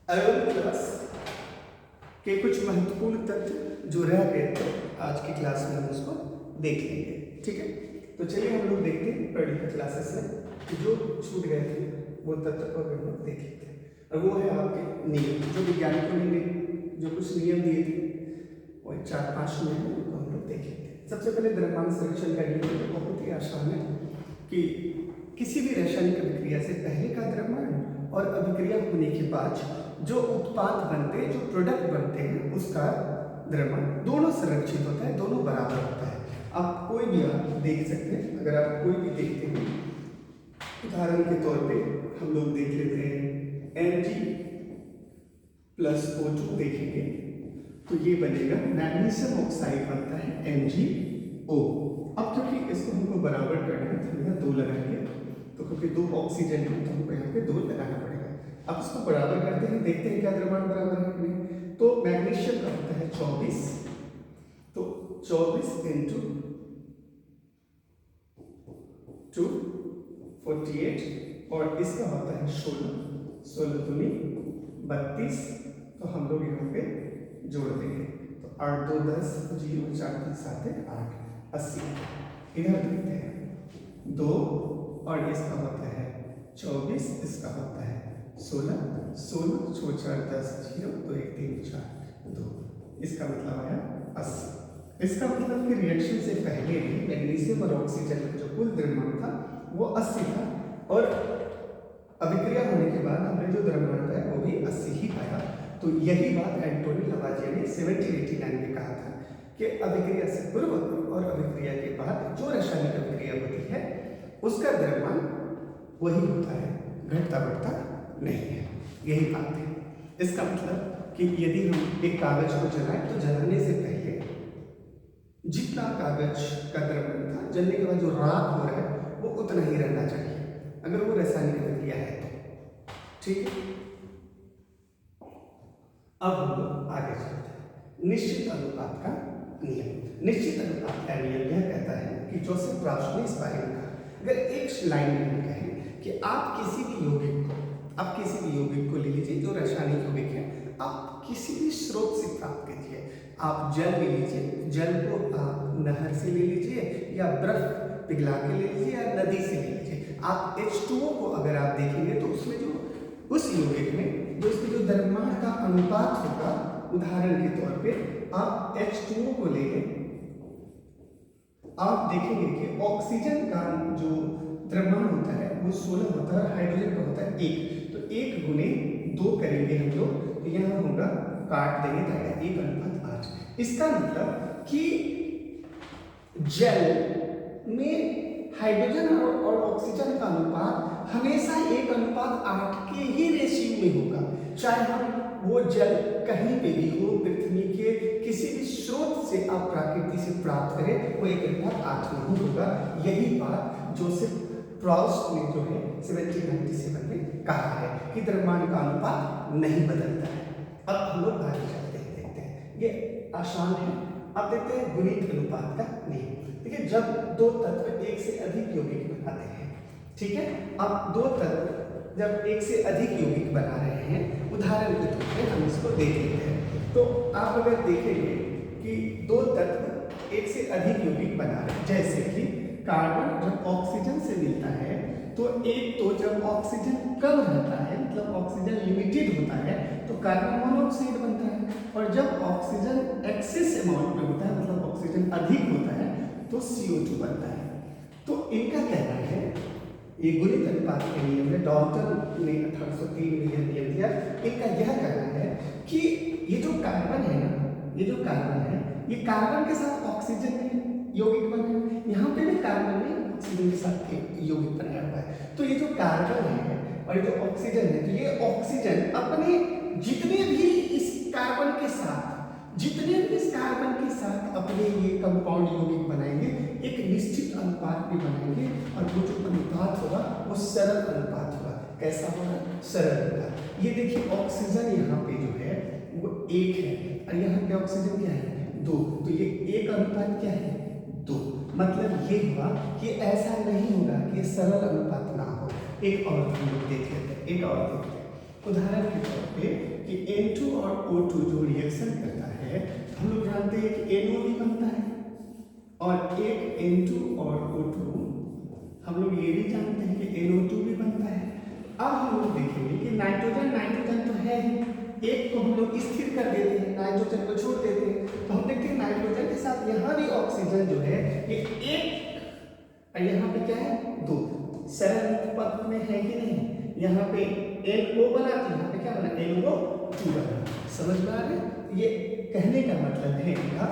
11th class के कुछ महत्वपूर्ण तथ्य जो रह गए थे आज की क्लास में हम उसको देख लेंगे। ठीक है, तो चलिए हम लोग देखते हैं अर्ली क्लासेस में कि जो छूट गए थे वो तथ्य को हम लोग देख लेते हैं। और वो है आपके नियम, जो वैज्ञानिकों ने जो कुछ नियम दिए थे वो 4-5 नियम है, उनको हम लोग देख लेते हैं। सबसे पहले द्रव्यमान संरक्षण का नियम बहुत ही आसान है कि किसी भी रासायनिक अभिक्रिया से पहले का द्रव्यमान और अभिक्रिया होने के बाद जो उत्पाद बनते हैं, जो प्रोडक्ट बनते हैं, उसका द्रव्यमान दोनों संरक्षित होता है, दोनों बराबर होता है। आप कोई भी आप देख सकते हैं, अगर आप कोई भी देखते हैं, उदाहरण के तौर पे हम लोग देख लेते हैं Mg प्लस O2 देखेंगे तो ये बनेगा मैग्नीशियम ऑक्साइड बनता है MgO। अब क्योंकि इसको हमको बराबर करना है तो यहाँ 2 लगाएंगे, तो क्योंकि 2 ऑक्सीजन है तो हमको यहाँ पे 2 लगाना पड़ेगा। अब इसको बराबर करते हैं, देखते हैं क्या द्रव्यमान बराबर है कि नहीं। तो मैग्नीशियम का होता है 24, तो 24 इंटू 2 48 और इसका होता है 16 दूनी 32। तो हम लोग यहाँ पे जोड़ देंगे तो 8 2 10 0 4 3 7 8 80। इधर देखते हैं 2 और इसका होता है 24, इसका होता है 16 16 6 4 10 0 2 1 3 4 2, इसका मतलब आया 80। इसका मतलब कि रिएक्शन से पहले भी मैग्नीशियम और ऑक्सीजन का जो कुल द्रव्यमान था वो 80 था और अभिक्रिया होने के बाद हमने जो द्रव्यमान पाया वो भी 80 ही पाया। तो यही बात एंटोनी लवाजिये ने 1789 में कहा था कि अभिक्रिया से पूर्व और अभिक्रिया के बाद जो रासायनिक अभिक्रिया होती है उसका द्रव्यमान वही होता है, घटता बढ़ता नहीं है। यही बात है। इसका मतलब कि यदि हम एक कागज को जलाएं तो जलाने से पहले जितना कागज का द्रव्यमान था, जलने के बाद जो राख हो रहा है वो उतना ही रहना चाहिए अगर वो रासायनिक अभिक्रिया है तो। ठीक है, अब हम लोग आगे चलते हैं। निश्चित अनुपात का नियम। निश्चित अनुपात का नियम यह कहता है कि जोसेफ प्रॉस्ट ने इस बारे में कहा, अगर एक लाइन में हम कहें कि आप किसी भी यौगिक को ले लीजिए जो रासायनिक यौगिक है, आप किसी भी स्रोत से प्राप्त कीजिए। आप जल ले लीजिए, जल को आप नहर से ले लीजिए या बर्फ पिघला के ले लीजिए या नदी से ले लीजिए। आप H2O को अगर आप देखेंगे तो उसमें जो उस यौगिक में जो इसके जो द्रव्यमान का अनुपात होगा, उदाहरण के तौर पे आप H2O को लेंगे, आप देखेंगे कि ऑक्सीजन का जो द्रव्यमान होता है वो 16 होता है, हाइड्रोजन का होता है 1। तो 1 गुने 2 करेंगे हम लोग, तो यहाँ होगा, काट देंगे तो 1:8। इसका मतलब कि जल में हाइड्रोजन और ऑक्सीजन का अनुपात हमेशा 1:8 के ही रेशियो में होगा। चाहे हम वो जल कहीं पे भी हो, पृथ्वी के किसी भी स्रोत से आप प्रकृति से प्राप्त करें, वो 1:8 नहीं होगा। यही बात जोसेफ प्रॉस्ट ने जो है 1797 में कहा है कि द्रव्यमान का अनुपात नहीं बदलता है। अब हम लोग आगे चलते हैं, देखते हैं, ये आसान है। अब देखते हैं गुणित अनुपात का नियम। देखिए, जब 2 तत्व एक से अधिक यौगिक बनाते हैं, ठीक है, अब 2 तत्व जब एक से अधिक यौगिक बना रहे हैं, उदाहरण के तौर पे हम इसको देख लेते हैं। तो आप अगर देखेंगे कि 2 तत्व एक से अधिक यौगिक बना रहे हैं, जैसे कि कार्बन जब ऑक्सीजन से मिलता है तो एक तो जब ऑक्सीजन कम रहता है, मतलब ऑक्सीजन लिमिटेड होता है, तो कार्बन मोनोऑक्साइड बनता है, और जब ऑक्सीजन एक्सेस अमाउंट में होता है, मतलब ऑक्सीजन अधिक होता है, तो CO2 बनता है। तो इनका कहना है, ये गुणित अनुपात के नियम में डाल्टन ने 1803 में यह नियम दिया। इनका यह कहना है कि ये जो कार्बन है ना, ये जो कार्बन है, ये कार्बन के साथ ऑक्सीजन में यौगिक बने, यहाँ पे भी कार्बन में ऑक्सीजन के साथ यौगिक बनाया हुआ है। तो ये जो कार्बन है और ये जो ऑक्सीजन है, तो ये ऑक्सीजन अपने जितने भी इस कार्बन के साथ अपने ये कंपाउंड यौगिक बनाएंगे, एक निश्चित अनुपात में बनाएंगे, और वो जो अनुपात होगा वो सरल अनुपात होगा। कैसा होगा? सरल होगा। ये देखिए, ऑक्सीजन यहाँ पे जो है वो 1 है और यहाँ पे ऑक्सीजन क्या है? 2। तो ये 1 अनुपात क्या है? 2। मतलब ये हुआ कि ऐसा नहीं होगा कि सरल अनुपात ना हो। एक और हम लोग देख लेते हैं, एक और देखते हैं। उदाहरण के तौर पे कि N2 और O2 जो रिएक्शन करता है, हम लोग जानते हैं कि NO भी बनता है, और एक N2 और O2 हम लोग ये भी जानते हैं कि NO2 भी बनता है। अब हम लोग देखेंगे कि नाइट्रोजन तो है ही, एक को हम लोग स्थिर कर देते हैं, नाइट्रोजन को छोड़ देते हैं, तो हम देखते हैं नाइट्रोजन के साथ यहाँ भी ऑक्सीजन जो है ये एक, यहाँ पे क्या है, दो सरल पद में है कि नहीं, यहाँ पे NO बना तो यहाँ पे क्या बना, NO2 बना। समझ में आ रहा है? ये कहने का मतलब है इनका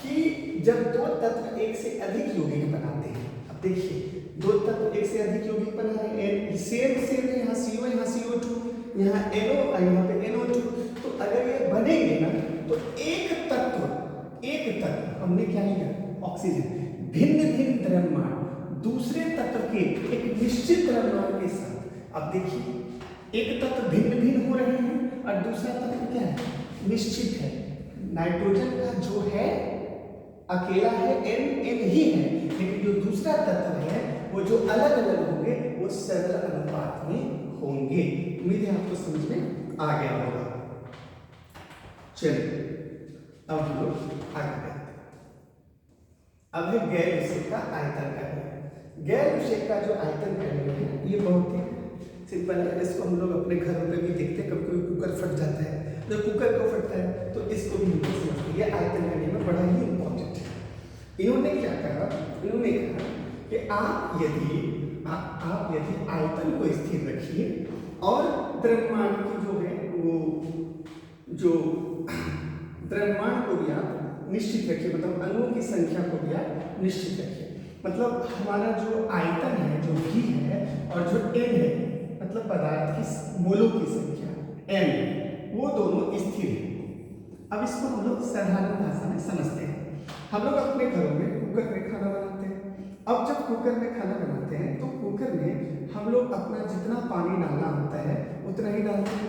कि जब दो तत्व एक से अधिक यौगिक बनाते हैं, अब देखिए दो तत्व एक से अधिक यौगिक बना है, सेम है, यहाँ CO यहाँ CO2 यहाँ NO और यहाँ पे NO2, तो अगर ये बनेंगे ना तो एक तत्व हमने क्या लिया, ऑक्सीजन, भिन्न भिन्न द्रव्यमान दूसरे तत्व के एक निश्चित द्रव्यमान के साथ। अब देखिए एक तत्व भिन्न भिन्न हो रहे हैं और दूसरा तत्व क्या है, निश्चित है। नाइट्रोजन का जो है अकेला है N ही है, लेकिन जो दूसरा तत्व है वो जो अलग अलग होंगे वो सरल अनुपात में होंगे। उम्मीद है आपको समझ में आ गया होगा। चलिए अब हम लोग आगे बढ़ते हैं। अब है गैर विषयक का आयतन करना। गैर विषयक का जो आयतन करना है ये बहुत ही सिंपल है, इसको हम लोग अपने घरों में भी देखते हैं, कभी कभी कुकर फट जाता है, जब कुकर को फटता है तो इसको भी हम लोग समझते हैं, ये आयतन करने में बड़ा ही इंपॉर्टेंट है। इन्होंने क्या कहा, इन्होंने कहा कि आप यदि आयतन को स्थिर रखिए और द्रव्यमान की जो है वो जो द्रव्यमान को भी आप निश्चित रखिए, मतलब अणुओं की संख्या को भी आप निश्चित रखिए। मतलब हमारा जो आयतन है, जो V है और जो N है, मतलब पदार्थ की मोलों की संख्या N, वो दोनों स्थिर है। अब इसको हम लोग साधारण भाषा में समझते हैं। हम लोग अपने घरों में कुकर में खाना बनाते हैं। अब जब कुकर में खाना बनाते हैं तो कुकर में हम लोग अपना जितना पानी डालना होता है उतना ही डालते हैं,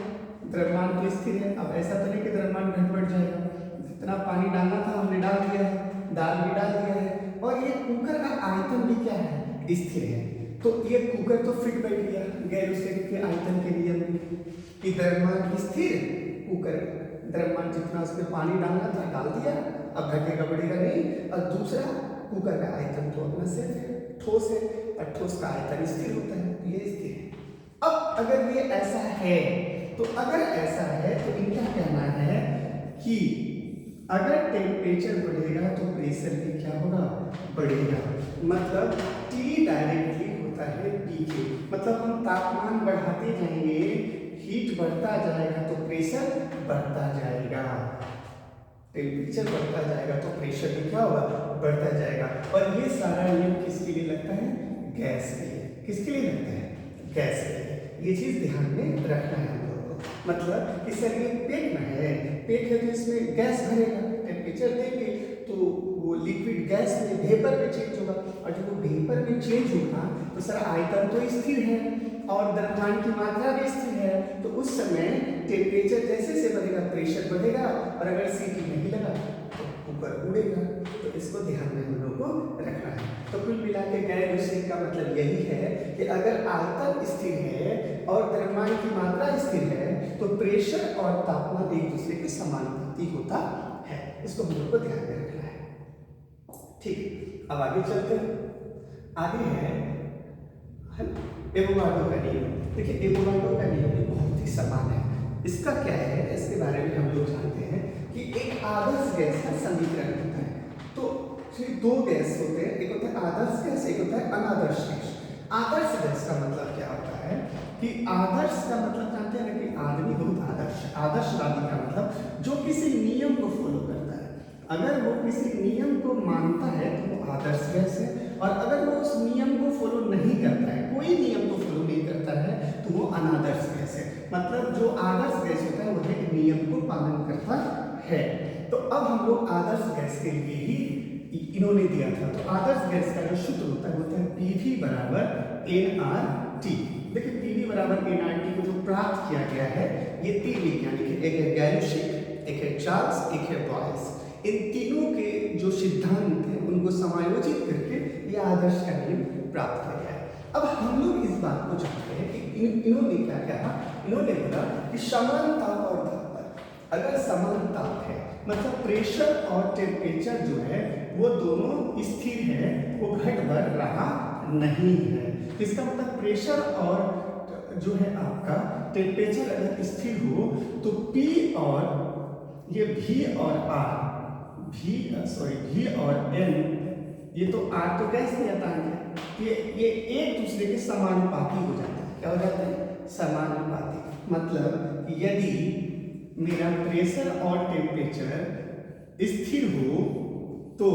द्रव्यमान तो स्थिर है। अब ऐसा तो नहीं कि द्रव्यमान घट बढ़ जाएगा, जितना पानी डालना था हमने डाल दिया है, दाल भी डाल दिया है, और ये कुकर का आयतन भी क्या है, स्थिर है। तो ये कुकर तो फिट बैठ गया गैर विषयक के आयतन के नियम में कि द्रव्यमान स्थिर, कुकर द्रव्यमान जितना उसमें पानी डालना था डाल दिया, अब घटेगा बढ़ेगा नहीं। और दूसरा कुकर का आयतन तो अपना सिर्फ है, ठोस है, और ठोस का आयतन स्थिर होता है, ये स्थिर है। अब अगर ये ऐसा है तो अगर ऐसा है तो इनका कहना है कि अगर टेम्परेचर बढ़ेगा तो प्रेशर भी क्या होगा, बढ़ेगा। मतलब T डायरेक्टली होता है P के, मतलब हम तापमान बढ़ाते जाएंगे, हीट बढ़ता जाएगा तो प्रेशर बढ़ता जाएगा, टेम्परेचर बढ़ता जाएगा तो प्रेशर भी क्या होगा, बढ़ता जाएगा। और ये सारा नियम किसके लिए लगता है, गैस के लिए। किसके लिए लगता है, गैस के लिए। ये चीज ध्यान में रखना है हम लोगों को। मतलब कि सर ये पेट में है, पेट है तो इसमें गैस भरेगा, टेम्परेचर देंगे तो वो लिक्विड गैस में वेपर में चेंज होगा, और जब वो वेपर में चेंज होगा तो सर आयतन तो स्थिर है और द्रव्यमान की मात्रा भी स्थिर है, तो उस समय टेम्परेचर जैसे से बढ़ेगा प्रेशर बढ़ेगा, और अगर सीटी नहीं लगा तो कुकर उड़ेगा। तो इसको ध्यान में हम लोग को रखना है। तो कुल मिला के गैर विषयक का मतलब यही है कि अगर आयतन स्थिर है और द्रव्यमान की मात्रा स्थिर है तो प्रेशर और तापमान एक दूसरे के समानुपाती होता है। इसको हम लोग को ध्यान में रखना है। ठीक, अब आगे चलते हैं। आगे है एवोगाड्रो का नियम। देखिए एवोगाड्रो का नियम भी बहुत ही समान है। इसका क्या है, इसके बारे में हम लोग जानते हैं कि एक आदर्श गैस का समीकरण होता है। तो दो गैस होते हैं, एक होता है आदर्श गैस, एक होता है अनादर्श गैस। आदर्श गैस का मतलब क्या होता है कि आदर्श का मतलब जानते हैं ना कि आदमी बहुत आदर्श। आदर्शवादी का मतलब जो किसी नियम को फॉलो करता है। अगर वो किसी नियम को मानता है तो वो आदर्श गैस है, और अगर वो उस नियम को फॉलो नहीं करता है, कोई नियम को फॉलो नहीं करता है, तो वो अनादर्श गैस है। मतलब जो आदर्श गैस होता है वो एक नियम को पालन करता है। तो अब हम लोग आदर्श गैस के लिए ही इन्होंने दिया था। तो आदर्श गैस का जो सूत्र होता है PV बराबर nRT। देखिए PV बराबर nRT को जो प्राप्त किया गया है ये तीन वैज्ञानिक है, एक है गैल्यूशिक, एक है चार्ल्स, एक है बॉयस। इन तीनों के जो सिद्धांत थे उनको समायोजित करके ये आदर्श का नियम प्राप्त किया गया है। अब हम लोग इस बात को जानते हैं कि इन्होंने क्या कहा, इन्होंने बोला कि समान ताप और दाब पर अगर समान ताप है मतलब प्रेशर और टेम्परेचर जो है वो दोनों स्थिर है, वो घट बढ़ रहा नहीं है। इसका मतलब प्रेशर और जो है आपका टेम्परेचर अगर स्थिर हो तो P और ये V और R, V और N, ये तो R तो गैस में आता है, ये एक दूसरे के समानुपाती हो जाते हैं। क्या हो जाते हैं? समानुपाती। मतलब यदि मेरा प्रेशर और टेम्परेचर स्थिर हो तो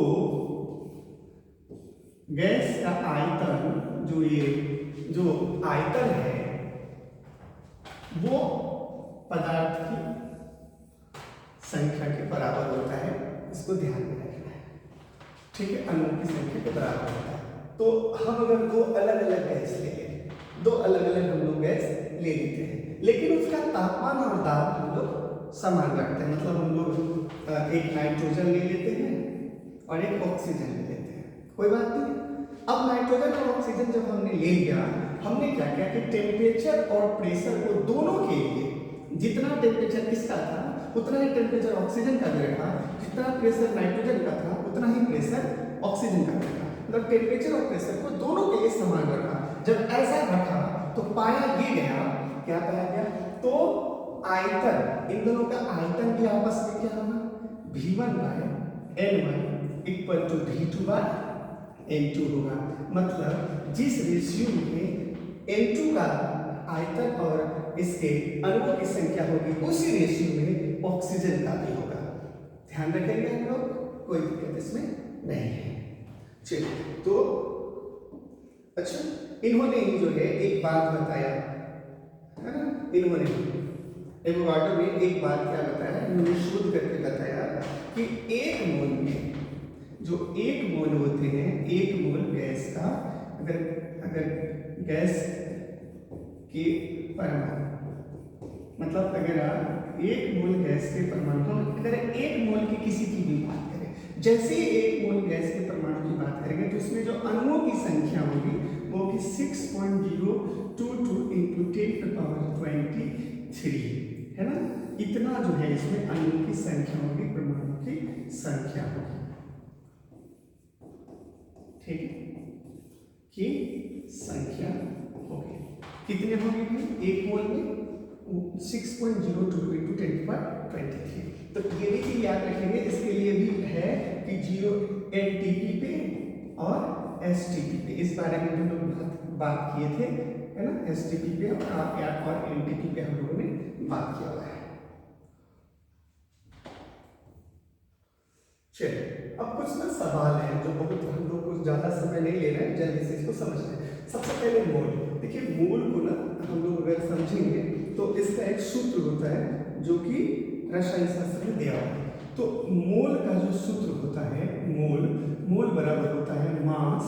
गैस का आयतन जो आयतन है वो पदार्थ की संख्या के बराबर होता है। इसको ध्यान में रखना है, ठीक है, अणुओं की संख्या के बराबर होता है। तो हम अगर दो अलग अलग गैस ले लें, दो अलग अलग हम लोग गैस ले लेते हैं, लेकिन उसका तापमान और दाब हम लोग समान रखते हैं। मतलब हम लोग एक नाइट्रोजन ले लेते हैं और एक ऑक्सीजन ले लेते हैं, कोई बात नहीं। अब नाइट्रोजन और ऑक्सीजन जब हमने ले लिया, हमने क्या किया कि टेम्परेचर और प्रेशर को दोनों के लिए जितना टेम्परेचर किसका था उतना ही टेम्परेचर ऑक्सीजन का भी रखा, जितना प्रेशर नाइट्रोजन का था उतना ही प्रेशर ऑक्सीजन का भी रखा। मतलब टेम्परेचर और प्रेशर को दोनों के लिए समान रखा। जब ऐसा रखा तो पाया ये गया, क्या पाया गया, तो आयतन, इन दोनों का आयतन भी आपस में क्या होगा, V1 bye N1 equal to V2 bye N2 होगा। मतलब जिस रेशियो में N2 का आयतन और इसके अणुओं की संख्या होगी उसी रेशियो में ऑक्सीजन का भी होगा। ध्यान रखेंगे हम लोग, कोई दिक्कत इसमें नहीं है। चलिए, तो अच्छा, इन्होंने ही जो है एक बात बताया है ना, इन्होंने एवोगाड्रो ने एक बात क्या बताया, इन्होंने शोध करके बताया कि एक मोल में जो एक मोल होते हैं, एक मोल गैस का अगर गैस के परमाणु, मतलब अगर आप एक मोल गैस के परमाणु, अगर एक मोल की किसी की भी बात करें, जैसे ही एक मोल गैस के परमाणु की बात करेंगे तो इसमें जो अणुओं की संख्या होगी वो होगी 6.022 इंटू 10⁻23, है ना। इतना जो है इसमें अणुओं की संख्या होगी, परमाणु की संख्या होगी, ठीक है, की संख्या होगी। कितने होंगे भाई एक मोल में? 6.02 इंटू 10⁻23। तो ये भी चीज याद रखेंगे, इसके लिए भी है कि 0 एनटीपी पे और एसटीपी पे, इस बारे में हम लोग बात किए थे, है ना। एसटीपी पे और एनटीपी पे हम लोगों ने बात किया हुआ है। चलिए, अब कुछ ना सवाल है जो बहुत, हम लोग कुछ ज्यादा समय नहीं ले रहे हैं, जल्दी से इसको समझ लें। सबसे पहले मोल, देखिए मोल को ना हम लोग अगर समझेंगे तो इसका एक सूत्र होता है जो कि रसायन शास्त्र में दिया हुआ है। तो मोल का जो सूत्र होता है, मोल बराबर होता है मास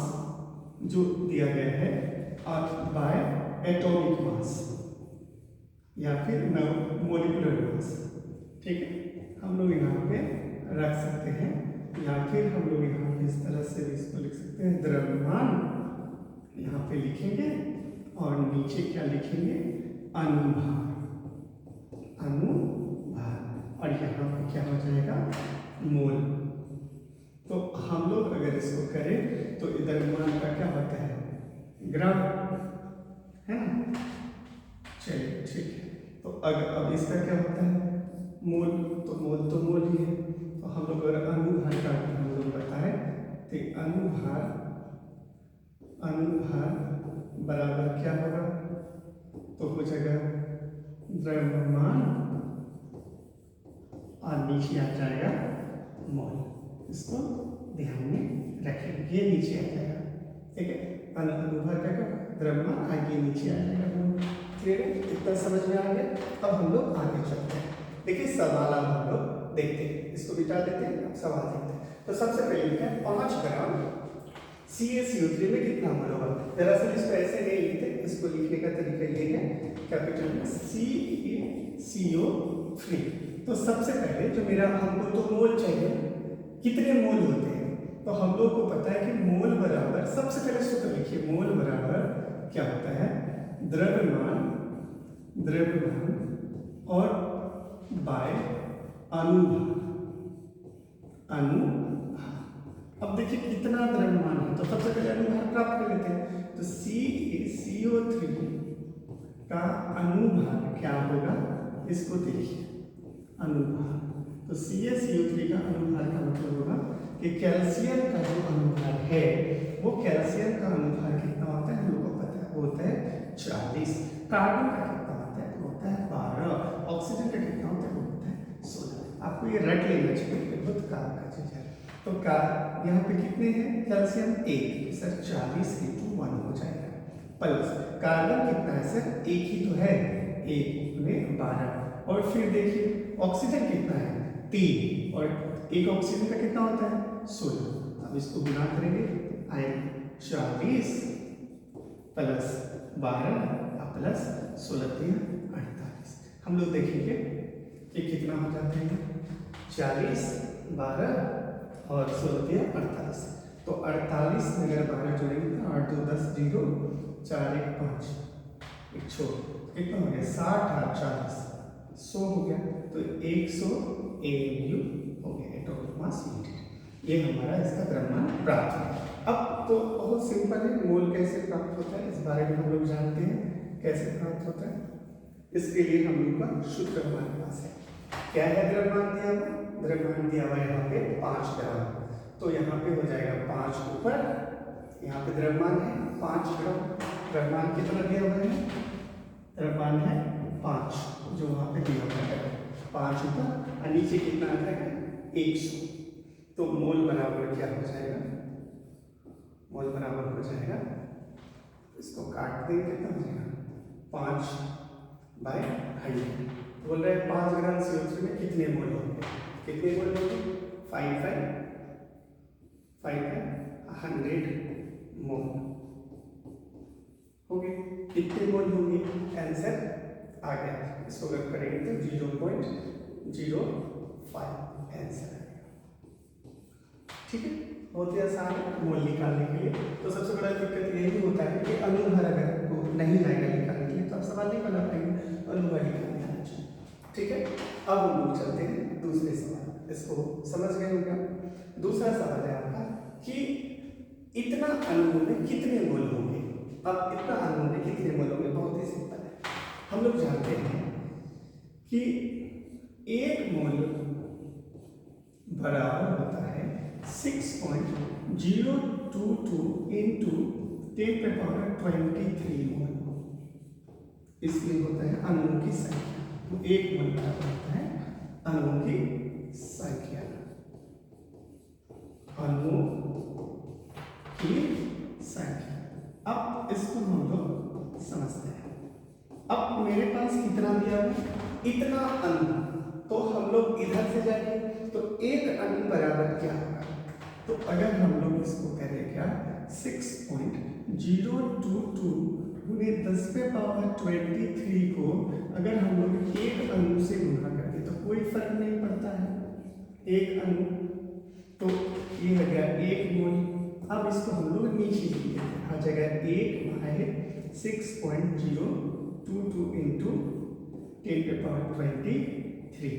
जो दिया गया है बाय एटॉमिक मास या फिर मॉलिक्यूलर मास, ठीक है। हम लोग यहाँ पे रख सकते हैं या फिर हम लोग यहाँ पे इस तरह से भी इसको लिख सकते हैं, द्रव्यमान यहाँ पे लिखेंगे और नीचे क्या लिखेंगे, अनुभार, और यहाँ पे क्या हो जाएगा, मोल। तो हम लोग अगर इसको करें तो द्रव्यमान का क्या होता है, ग्राम, है ना। चलिए ठीक है, तो अब इसका क्या होता है, मोल, तो मोल ही है। तो हम लोग अगर अनुभार का हम लोग बताएं तो अनुभार बराबर क्या होगा, तो हो जाएगा द्रव्यमान और नीचे आ जाएगा मोल। इसको ध्यान में रखेंगे, ये नीचे आ जाएगा, ठीक है। अनुभार क्या का द्रव्यमान आगे नीचे आ जाएगा मोल। क्लियर है, इतना समझ में आ गया। अब हम लोग आगे चलते हैं। देखिए सवाल अब हम लोग देखते हैं, इसको बिठा देते हैं, अब सवाल देखते हैं। तो सबसे पहले लिखा है 5 ग्राम CaCO3 में कितना मोल होगा। दरअसल इसको ऐसे नहीं लिखते, इसको लिखने का तरीका ये है, कैपिटल में CaCO3। तो सबसे पहले जो मेरा, हमको तो मोल चाहिए, कितने मोल होते हैं, तो हम लोग को पता है कि मोल बराबर, सबसे पहले सूत्र लिखिए, मोल बराबर क्या होता है, द्रव्यमान और बाय अनुभार। अब देखिए कितना द्रव्यमान है, तो सबसे पहले अनुभार प्राप्त कर लेते हैं। तो CO3 का अनुभार क्या होगा, इसको देखिए अनुभार। तो CO3 का अनुभार का मतलब होगा कि कैल्शियम का जो अनुभार है वो कैल्शियम का अनुभार कितना होता है, हम लोग को पता है वो होता है 40। कार्बन का कितना होता है, वो होता है 12। ऑक्सीजन का कितना होता है, वो होता है 16। आपको ये रट लेना चाहिए, बहुत काम का चीज है। तो यहाँ पे कितने हैं, कैल्शियम 1, सर 40 × 1 हो जाएगा, प्लस कार्बन कितना है सर, 1 ही तो है, 1 में 12। और फिर देखिए ऑक्सीजन कितना है, 3, और एक ऑक्सीजन का कितना होता है 16। अब इसको गुणा करेंगे, आएगा 40 प्लस 12 प्लस 16 48। हम लोग देखेंगे कि कितना हो जाता है, 40 12 और 16 48। तो 48 में अगर 12 जोड़ेंगे तो 8 2 10 0 4 1 5 एक छोड़, कितना हो गया 60 8 40 100 हो गया। तो 100 AMU हो गया, एटॉमिक मास यूनिट। ये हमारा इसका द्रव्यमान प्राप्त है। अब तो बहुत सिंपल है, मोल कैसे प्राप्त होता है इस बारे में हम लोग जानते हैं, कैसे प्राप्त होता है। इसके लिए हम लोग का सूत्र हमारे पास है। क्या है द्रव्यमान दिया हुआ, द्रव्यमान दिया हुआ यहाँ पे 5 ग्राम। तो यहाँ पे हो जाएगा 5 ऊपर, यहाँ पे द्रव्यमान है 5 ग्राम। द्रव्यमान कितना दिया हुआ है, द्रव्यमान है 5, जो वहाँ पे दिया हुआ है 5 ऊपर, और नीचे कितना आ जाएगा 100। तो मोल बराबर क्या हो जाएगा, मोल बराबर हो जाएगा, इसको काट देंगे, कितना हो जाएगा 5/100। बोल रहे हैं 5 ग्राम CO3 में कितने मोल होंगे, कितने मोल होंगे 5/100 मोल होंगे। कितने मोल होंगे, आंसर आ गया। इसको अगर करेंगे तो 0.05 आंसर आएगा। ठीक है, बहुत ही आसान है मोल निकालने के लिए। तो सबसे बड़ा दिक्कत यही होता है कि अनुभार अगर आपको नहीं आएगा निकालने के लिए तो आप सवाल नहीं बना पाएंगे, अनुभार निकालने आना चाहिए। ठीक है, अब हम लोग चलते हैं दूसरे सवाल, इसको समझ गए होंगे। दूसरा सवाल है आपका कि इतना अणु में कितने मोल होंगे। अब इतना अणु में कितने मोल होंगे, बहुत ही सिंपल है। हम लोग जानते हैं कि 1 मोल बराबर होता है 6.022 × 10⁻23 मोल। इसलिए होता है अणुओं की संख्या। तो 1 मोल बराबर होता है अणुओं की संख्या, अणुओं की संख्या। अब इसको हम लोग समझते हैं। अब मेरे पास कितना दिया है, इतना अणु, तो हम लोग इधर से जाएंगे तो 1 अणु बराबर क्या होगा। तो अगर हम लोग इसको करें क्या, 6.022 × 10⁻23 को अगर हम लोग 1 अणु से गुणा करते तो कोई फर्क नहीं पड़ता है, 1 अणु, तो ये हो गया 1 मोल। अब इसको हम लोग नीचे लिख देते हैं, आ जाएगा 1 है 6.022 × 10⁻23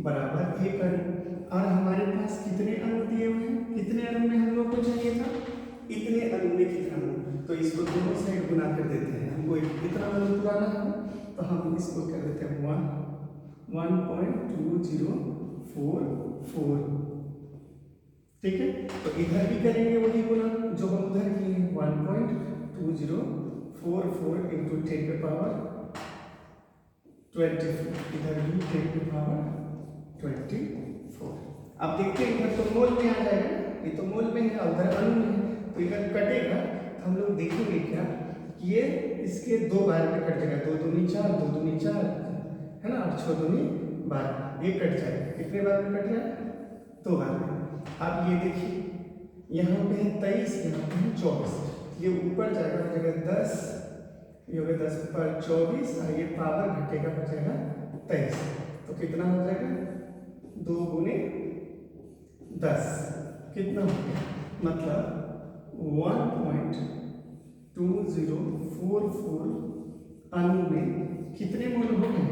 बराबर 1 अणु। और हमारे पास कितने अणु दिए हुए हैं, कितने अणु में हम लोग को चाहिए था, इतने अणु में कितना अणु, तो इसको दोनों साइड गुना कर देते हैं। हमको इतना अणु पुराना है तो हम इसको कर देते हैं 1.2044। ठीक है, तो इधर भी करेंगे वही गुना जो हम उधर किए, 1.2044 × 10⁻24, इधर भी 10⁻24। अब देखते हैं इधर तो मोल में आ जाएगा, ये तो मोल में है, उधर अणु में है, तो इधर कटेगा तो हम लोग देखेंगे क्या कि ये इसके 2 बार में कट जाएगा, 2 दूनी 4 2 दूनी 4 है ना, और 6 दूनी 12, ये कट जाएगा। कितने बार में कट जाएगा, 2 बार में। अब ये देखिए यहाँ पे है 23, यहाँ पे है 24, ये ऊपर जाएगा, हो जाएगा 10, ये हो गया 10 पर 24, और ये पावर घटेगा हो जाएगा 23। तो कितना हो जाएगा, 2 × 10 कितना हो गया, मतलब 1.2044 अणु में कितने मोल हो गए?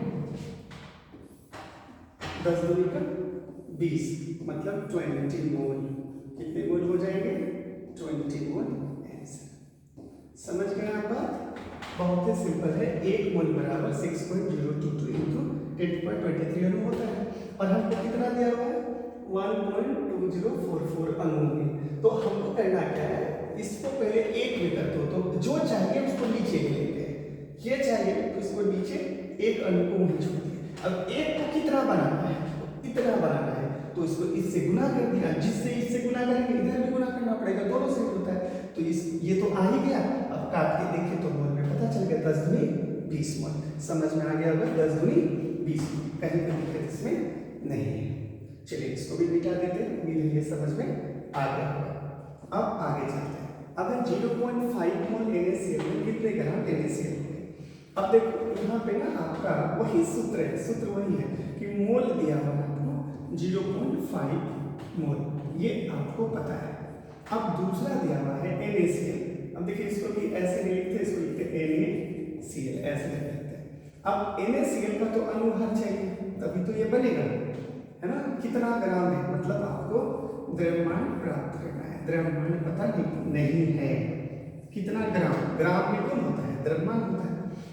10 दूनी का 20 मतलब 20 मोल। कितने मोल हो जाएंगे? 20 मोल आंसर। समझ गए आप बात? बहुत ही सिंपल है। 1 मोल बराबर 6.022 इंटू 10.23 अणु होता है और हमको कितना दिया हुआ है? 1.2044 अणु में। तो हमको करना क्या है, इसको पहले 1 में कर दो, तो जो चाहिए उसको नीचे लेते हैं। ये चाहिए तो इसको नीचे, एक अणु को वहीं छोड़ दिए। अब 1 को कितना बनाना है? इतना बनाना है, तो इसको इससे गुना कर दिया। जिससे इससे गुना करेंगे इधर भी गुना करना पड़ेगा, दोनों से होता है। तो इस ये तो आ ही गया। अब काट के देखें तो मोल में पता चल गया 10 दूनी 20 मोल। समझ में आ गया होगा 10 दूनी 20 मोल। कहीं पर दिक्कत इसमें नहीं है। चलिए इसको भी मिटा देते हैं, उम्मीद है समझ में आ गया होगा। अब आगे चलते हैं। अब 0.5 मोल NaCl में कितने ग्राम NaCl होंगे? अब देखो यहाँ पे ना आपका वही सूत्र है, सूत्र वही है कि मोल दिया हुआ है आपको 0.5 मोल, ये आपको पता है। अब दूसरा दिया हुआ है NaCl। अब देखिए इसको भी ऐसे नहीं लिखते, इसको लिखते NaCl, ऐसे लिख देते हैं। अब NaCl का तो अनुभार चाहिए, तभी तो ये बनेगा, है ना? कितना ग्राम है, मतलब आपको द्रव्यमान प्राप्त करना है। द्रव्यमान पता नहीं है कितना ग्राम, ग्राम में कौन होता है? द्रव्यमान होता है।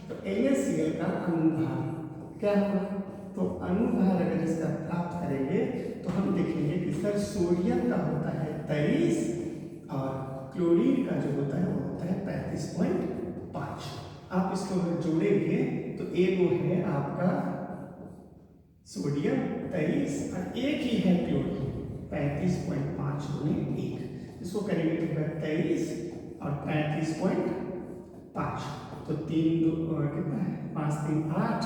तो NaCl का अनुभार क्या होगा? तो अनुभार अगर इसका प्राप्त करेंगे तो हम देखेंगे कि सर सोडियम का होता है 23 और क्लोरीन का जो होता है वो होता है 35.5। आप इसको अगर जोड़ेंगे तो एक वो है आपका सोडियम 23 और एक ही है क्लोरीन 35.5 गुने 1। इसको करेंगे तो 23 और 35.5, तो 3 2 कितना है? 5 3 8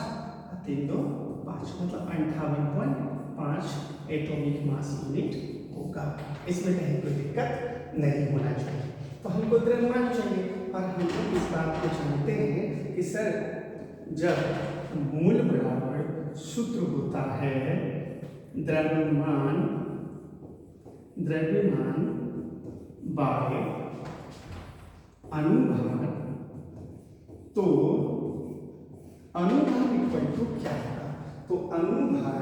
और 3 2 5, मतलब 58.5 एटॉमिक मास यूनिट होगा। इसमें कहीं कोई दिक्कत नहीं होना चाहिए। तो हमको द्रव्यमान चाहिए और हम लोग इस बात को जानते हैं कि सर जब मोल बराबर सूत्र होता है द्रव्यमान बाय अनुभार, तो अनुभार इक्वल टू क्या होगा? तो अनुभार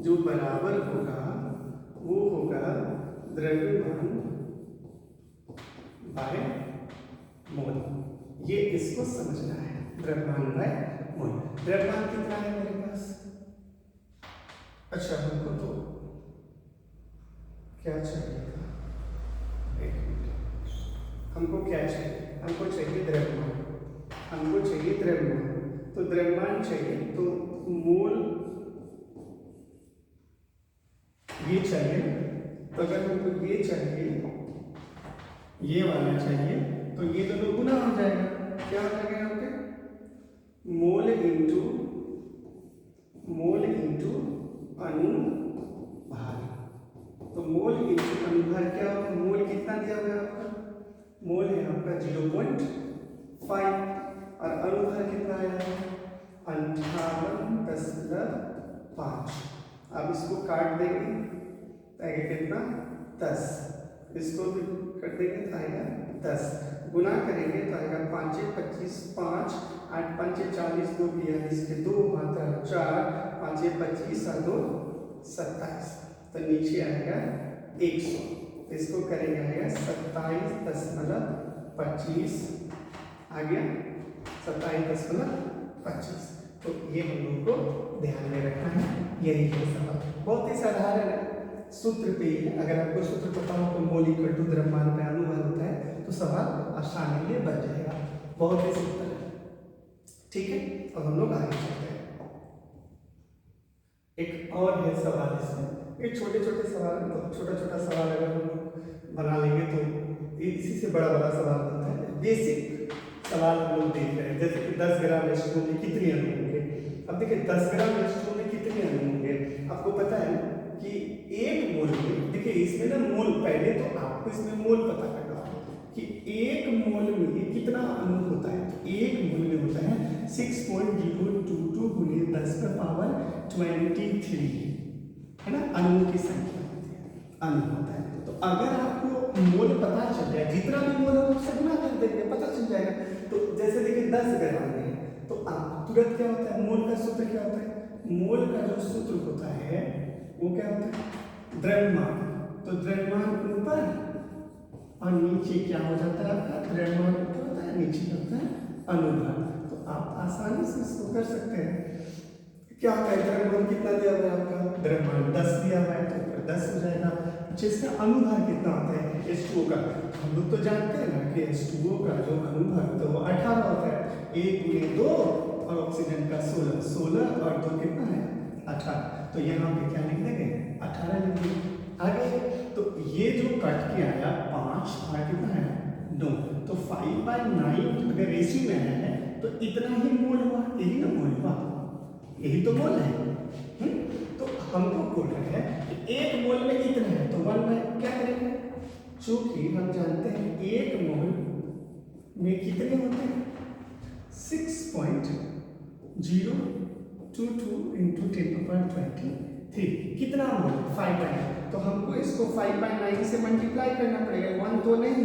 जो बराबर होगा वो होगा द्रव्यमान बाय मोल। ये इसको समझना है, द्रव्यमान बाय मोल। द्रव्यमान कितना है मेरे पास? अच्छा हमको तो क्या चाहिए था? एक मिनट, हमको क्या चाहिए? हमको चाहिए द्रव्यमान, हमको चाहिए द्रव्यमान। तो द्रव्यमान चाहिए तो मोल ये चाहिए। तो अगर हमको ये चाहिए, ये वाला चाहिए, तो ये दोनों गुना हो जाएगा। क्या हो जाएगा यहाँ पे? मोल इंटू अनुभार। तो मोल इंटू अनुभार क्या होगा? मोल कितना दिया हुआ है आपका? मोल है आपका 0.5 और अनुभार कितना आया है? 58.5। अब इसको काट देंगे तो आएगा कितना? 10। इसको भी कर देंगे तो आएगा 10। गुना करेंगे तो आएगा 5 25 5 8 5 40 2 42 के 2 मात्रा 4 5 25 और 2 27। तो नीचे आएगा 100। तो इसको करेंगे आएगा 27.25 आ गया 27.25। तो ये हम लोग को ध्यान में रखना है। यही है सवाल, बहुत ही साधारण है, सूत्र पे ही है। अगर आपको सूत्र पता हो तो मोल इक्वल टू द्रव्यमान पे अनुभार होता है तो सवाल आसानी से बन जाएगा। बहुत ही सिंपल है, ठीक है। अब हम लोग आगे चलते हैं। एक और है सवाल इसमें, एक छोटे छोटे सवाल, मतलब छोटा छोटा सवाल अगर हम लोग बना लेंगे तो इसी से बड़ा बड़ा सवाल बनता है। बेसिक सवाल हम लोग देख रहे हैं, जैसे कि 10 ग्राम H2O में कितने अणु होंगे। अब देखिए 10 ग्राम H2O में कितने अणु होंगे? आपको पता है कि एक मोल में, देखिए इसमें ना मोल, पहले तो आपको इसमें मोल पता करना है कि एक मोल में कितना अणु होता है। तो एक मोल में होता है 6.022 गुने 10⁻23, है ना? अणुओं की संख्या होती है, अणु होता है। तो अगर आपको मोल पता चल जाए, जितना भी मोल है उससे गुना कर देंगे, पता चल जाएगा। तो जैसे देखिए 10 गैलन है तो आप तुरंत क्या होता है, मोल का सूत्र क्या होता है, मोल का जो सूत्र होता है वो क्या होता है, द्रव्यमान। तो द्रव्यमान ऊपर और नीचे क्या हो जाता है आपका, द्रव्यमान ऊपर होता है, नीचे होता है अनुभाग। तो आप आसानी से इसको कर सकते हैं। क्या होता है, द्रव्यमान कितना दिया हुआ है आपका, द्रव्यमान 10 दिया हुआ है तो ऊपर 10 हो जाएगा। जिसका अनुभाग कितना होता है H2O का, हम लोग तो जानते हैं ना कि H2O का जो अनुभाग तो वो 18 होता है, 1 × 2 और ऑक्सीजन का 16 और 2 कितना है 18। तो यहाँ पे क्या लिख देंगे 18 लिख देंगे। आगे तो ये जो कट के आया 5 और कितना है 9, तो 5/9 अगर रेशियो में है तो इतना ही मोल हुआ, यही ना मोल हुआ, यही तो मोल है। तो हमको बोल रहे हैं कि एक मोल में इतना है तो 1 में क्या करेंगे, चूंकि हम जानते हैं एक मोल में कितने होते हैं 6.022 × 10⁻23 कितना मोल 5/9। तो हमको इसको 5/9 से मल्टीप्लाई करना पड़ेगा, 1 तो नहीं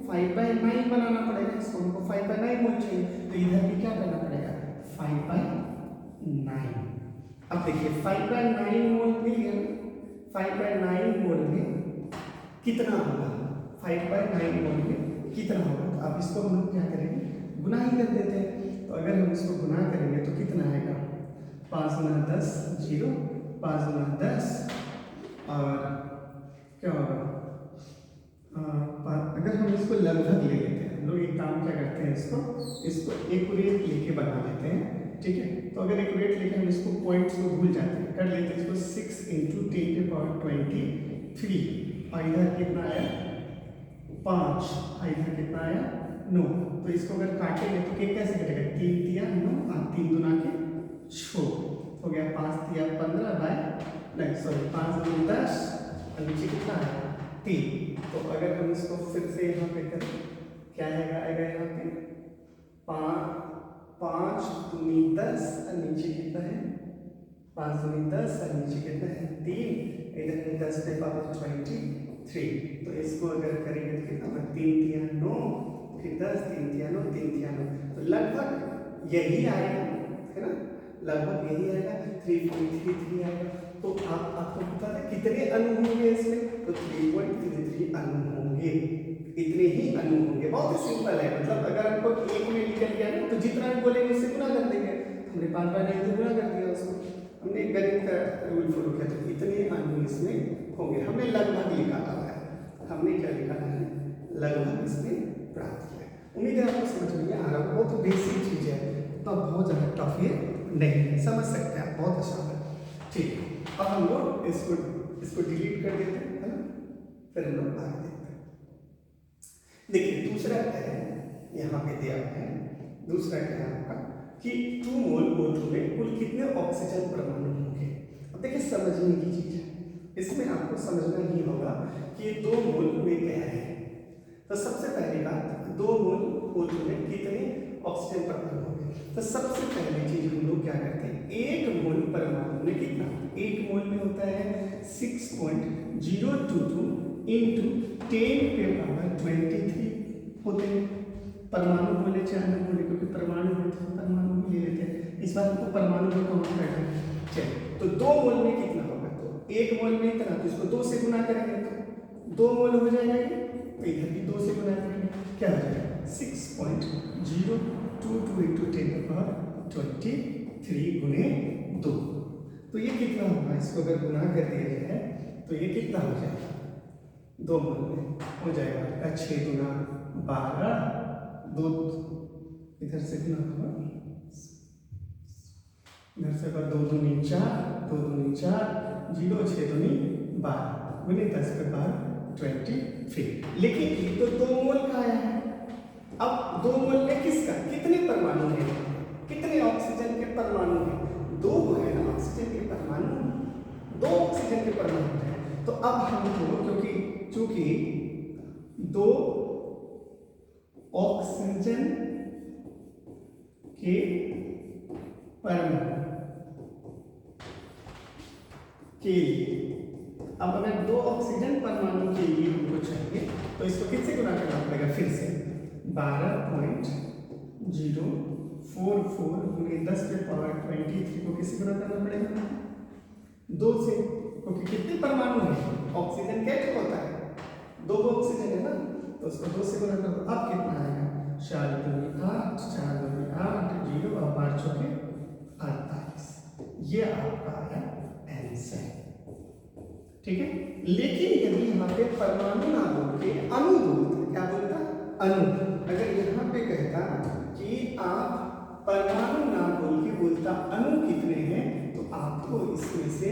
5/9 बनाना पड़ेगा, इसको हमको 5/9 मोल चाहिए तो इधर भी क्या करना पड़ेगा 5/9। अब देखिए 5/9 मोल मिल गया, 5/9 मोल में कितना होगा, 5/9 मोल में कितना होगा, तो अब इसको हम लोग क्या करेंगे गुना ही कर देते हैं। तो अगर हम इसको गुना करेंगे तो कितना आएगा 5 × 10 0, 5 × 10 और क्या होगा अगर हम इसको लगभग ले लेते हैं, हम लोग एक काम क्या करते हैं, इसको एक्यूरेट लेके बना लेते हैं, ठीक है। तो अगर एक्यूरेट लेके हम इसको पॉइंट्स को भूल जाते हैं, कर लेते हैं इसको 6 × 10⁻23 और इधर कितना आया 5 और इधर कितना आया 9। तो इसको अगर काटेंगे तो ये कैसे कटेगा, 3 × 9 और 3 × 2 = 6 हो गया, 5 × 15 सॉरी 5 × 10 और नीचे कितना आया 3। तो अगर हम इसको फिर से यहाँ पे करें क्या आएगा यहाँ पे 5 दूनी 10 और नीचे कितना है 5 दूनी 10 और नीचे कितना है 3, इधर 10 पे पावर 23। तो इसको अगर करेंगे तो कितना होगा 3 × 9 फिर 10 3 × 9 3 × 9, तो लगभग यही आएगा है ना, लगभग यही आएगा 3.33 आएगा। तो आपको पता है कितने अणु होंगे इसमें, तो 3.33 अणु होंगे, इतने ही अणु होंगे। बहुत ही सिंपल है, मतलब अगर आपको एक में निकल गया ना तो जितना भी बोलेंगे उससे गुना कर देंगे। हमने 5/9 से गुना कर दिया उसको, हमने गणित का रूल फॉलो किया, तो इतने अणु इसमें होंगे। हमने लगभग निकाला है, हमने क्या निकाला है लगभग इसमें प्राप्त किया। उम्मीद है आपको समझ में आ रहा हो, बहुत बेसिक चीज है, तो बहुत ज़्यादा टफ ये नहीं है, समझ सकते हैं आप, बहुत आसान है। ठीक है, अब हम लोग इसको डिलीट कर देते हैं, है ना, फिर हम लोग आगे देखते हैं। देखिए दूसरा क्या है यहाँ पे दिया है, दूसरा क्या है आपका कि 2 मोल O2 में कुल कितने ऑक्सीजन परमाणु होंगे। अब देखिए समझने की चीज है, इसमें आपको समझना ही होगा कि 2 मोल में क्या है। तो सबसे पहली बात 2 मोल O2 में कितने ऑक्सीजन परमाणु होंगे। तो सबसे पहली चीज हम लोग क्या करते हैं, 1 मोल परमाणु में कितना, 1 मोल में होता है 6.022 × 10⁻23 होते हैं। परमाणु बोले चाहे न बोले, क्योंकि परमाणु है तो परमाणु भी ले लेते हैं। इस बार हमको परमाणु को काउंट करना है। चलिए, तो 2 मोल में कितना होगा, तो 1 मोल में इतना, तो इसको 2 से गुना करेंगे तो 2 मोल हो जाएगा, तो इधर भी 2 से गुना करेंगे, क्या हो जाएगा 6.022 × 10⁻23 × 2। तो ये कितना होगा, इसको अगर गुना कर दिया जाए तो ये कितना हो जाएगा, 2 मोल में हो जाएगा आपका 6 × 12, 2 इधर से गुना होगा, इधर से 2 दूनी 4, 2 दूनी 4, 0 6 दूनी 12 गुने 10 पे 12 23। लेकिन ये तो 2 मोल का आया है। अब 2 मोल में किसका कितने परमाणु हैं, कितने ऑक्सीजन के परमाणु हैं, 2 है ना ऑक्सीजन के परमाणु, 2 ऑक्सीजन के परमाणु हैं। तो अब हमको चूंकि 2 ऑक्सीजन के परमाणु के लिए, अब अगर 2 ऑक्सीजन परमाणु के लिए हमको चाहिए तो इसको किससे गुना करना पड़ेगा, फिर से 12.022 0.044 गुने 10 के पावर 23 को किससे गुना करना पड़ेगा? 2 से, क्योंकि कितने परमाणु हैं? ऑक्सीजन कैसे होता है? 2 ऑक्सीजन है ना, तो उसको 2 से गुना कर दो। अब कितना आएगा? 4 दूनी 8, 4 दूनी 8, 0 और 5 चौके 48। ये आपका है आंसर, ठीक है। लेकिन यदि यहाँ पे परमाणु ना बोल के अणु बोलता, क्या बोलता? अणु। अगर यहाँ पे कहता कि आप परमाणु ना बोल के बोलता अणु कितने हैं, तो आपको इसमें से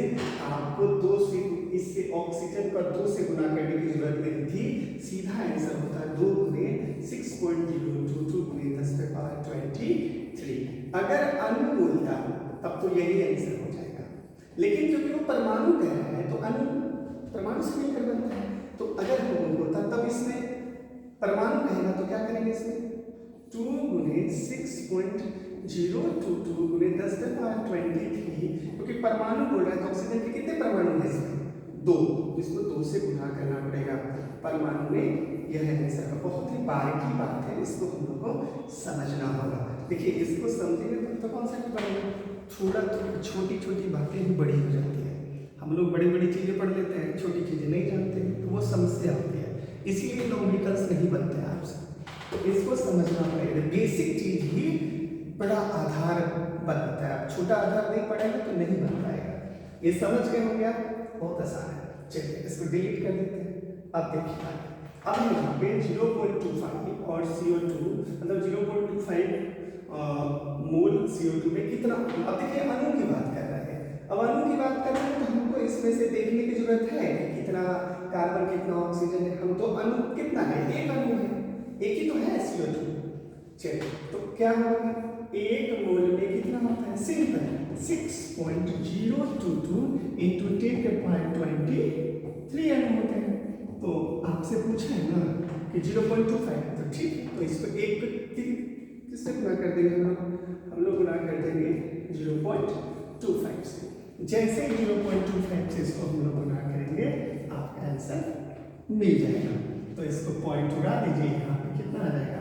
आपको 2 से, इससे ऑक्सीजन पर 2 से गुना करने की जरूरत नहीं थी। सीधा आंसर होता है 2 गुने 6.022 गुने 10 के पावर 23। अगर अणु बोलता तब तो यही आंसर हो जाएगा, लेकिन क्योंकि वो परमाणु कह रहा है तो अणु परमाणु से मिलकर बनता है। तो अगर वो होता तब इसमें परमाणु कहेगा तो क्या करेंगे? इसमें 2 गुने 6.022 गुने 10 के पावर 23, क्योंकि परमाणु बोल रहा है तो ऑक्सीजन के कितने परमाणु हैं इसमें? 2, इसको 2 से गुना करना पड़ेगा परमाणु में। यह आंसर का बहुत ही बारीकी बात है, इसको हम लोग को समझना होगा। देखिए, इसको समझेंगे तो कॉन्सेप्ट बनेगा। थोड़ा तो छोटी छोटी बातें ही बड़ी हो जाती है। हम लोग बड़ी बड़ी चीज़ें पढ़ लेते हैं, छोटी चीज़ें नहीं जानते, तो वो समस्या होती है। इसीलिए लॉजिकल्स नहीं बनते हैं आपसे, तो इसको समझना पड़ेगा। बेसिक चीज़ ही बड़ा आधार बनता है। छोटा आधार नहीं पड़ेगा तो नहीं बन पाएगा। ये समझ गए हो गया? बहुत आसान है। चलिए इसको डिलीट कर देते हैं। अब देखिए, अब यहाँ पे 0.25 और CO2 मतलब 0.25 मोल CO2 में कितना। अब देखिए, अणु की बात कर रहे हैं। अब अणु की बात कर रहे हैं तो हमको इसमें से देखने की जरूरत है कि कितना कार्बन, कितना ऑक्सीजन है। हम तो अणु कितना है? एक अणु है, एक ही तो है CO2। चलिए, तो क्या होगा? 1 मोल में कितना होता है? सिंपल 6.022 इंटू 10 के पावर 23 अणु होते हैं। तो आपसे पूछा है ना कि 0.25, तो ठीक है, तो इसको एक किससे गुना कर देंगे? हम लोग गुना कर देंगे 0.25 से। जैसे 0.25 से इसको हम लोग गुना करेंगे, आपका आंसर मिल जाएगा। तो इसको पॉइंट उड़ा दीजिए, यहाँ पे कितना आ जाएगा?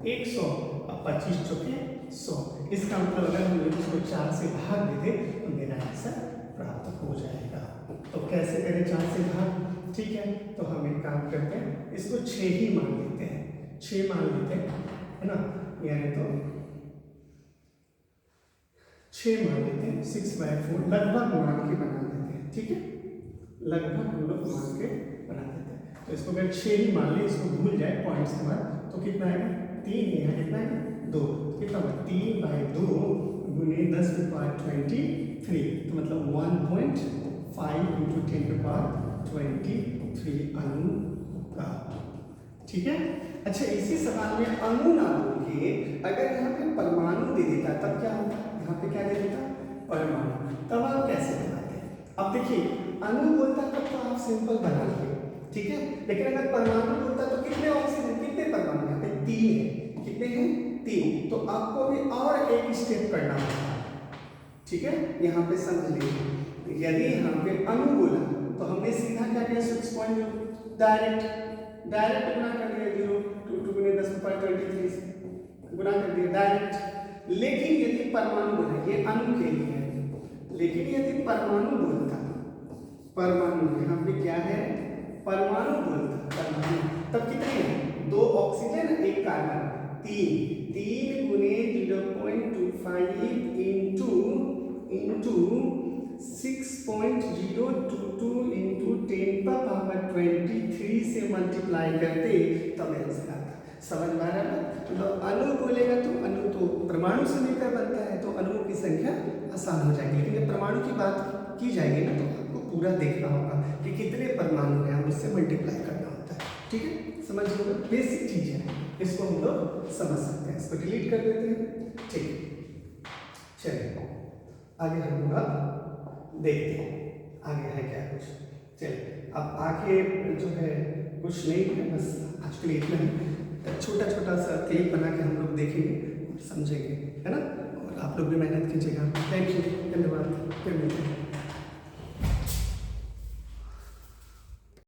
100 और 25 चौके 100। इसका मतलब अगर हम लोग इसको 4 से भाग दे दें तो मेरा आंसर प्राप्त हो जाएगा। तो कैसे करें 4 से भाग? ठीक है, तो हम एक काम करते हैं, इसको 6 ही मान लेते हैं। 6 मान लेते हैं, है ना, यानी तो 6 मान लेते हैं। 6/4 लगभग मान के बना देते हैं, ठीक है, लगभग हम लोग मान के बना देते हैं। तो इसको अगर 6 ही मान ले, इसको भूल जाए पॉइंट्स के बाद, तो कितना आएगा? 3 यहाँ कितना है? 2। कितना होगा? 3/2 गुने 10 के पावर 23, तो मतलब 1.5 इंटू 10 के पावर 23 अणु का। ठीक है। अच्छा, इसी सवाल में अणु ना बोल के अगर यहाँ पे परमाणु दे देता तब क्या होता? यहाँ पे क्या दे देता? परमाणु। तब आप कैसे बनाते? अब देखिए, अणु बोलता तब तो आप सिंपल बना लिए, ठीक है, लेकिन अगर परमाणु बोलता तो कितने ऑक्सीजन, कितने परमाणु? यहाँ पे 3 है। कितने हैं? 3। तो आपको भी और एक स्टेप करना होगा, ठीक है। यहाँ पे समझ लीजिए, यदि यहाँ पे अणु बोला तो हमने सीधा क्या किया? 6 डायरेक्ट गुना कर दिया, 0 गुने 10 के पावर 23 से गुना कर दिया डायरेक्ट। लेकिन यदि परमाणु बोला, ये अणु के लिए है, लेकिन यदि परमाणु बोलता, परमाणु यहाँ पे क्या है? परमाणु बोलता, परमाणु, तब कितने हैं? 2 ऑक्सीजन 1 कार्बन, 3 गुने 0.25 इंटू 6.022 इंटू 10 पर पावर 23 से मल्टीप्लाई करते तब आंसर आता। समझ में आ रहा है? तो अणु बोलेगा तो अणु तो परमाणु से मिलकर बनता है, तो अणुओं की संख्या आसान हो जाएगी। लेकिन जब परमाणु की बात की जाएगी ना, तो आपको पूरा देखना होगा कि कितने परमाणु हैं, उससे मल्टीप्लाई करना होता है, ठीक है। समझ लो, बेसिक चीज है, इसको हम लोग समझ सकते हैं। इसको डिलीट कर देते हैं, ठीक है। चलिए आगे हम लोग देखते हैं आगे है क्या कुछ। चलिए, अब आगे जो है कुछ नहीं है, बस आज के लिए इतना ही। छोटा छोटा सा क्लिप बना के हम लोग देखेंगे और समझेंगे, है ना। और आप लोग भी मेहनत कीजिएगा। थैंक यू, धन्यवाद, फिर मिलते हैं।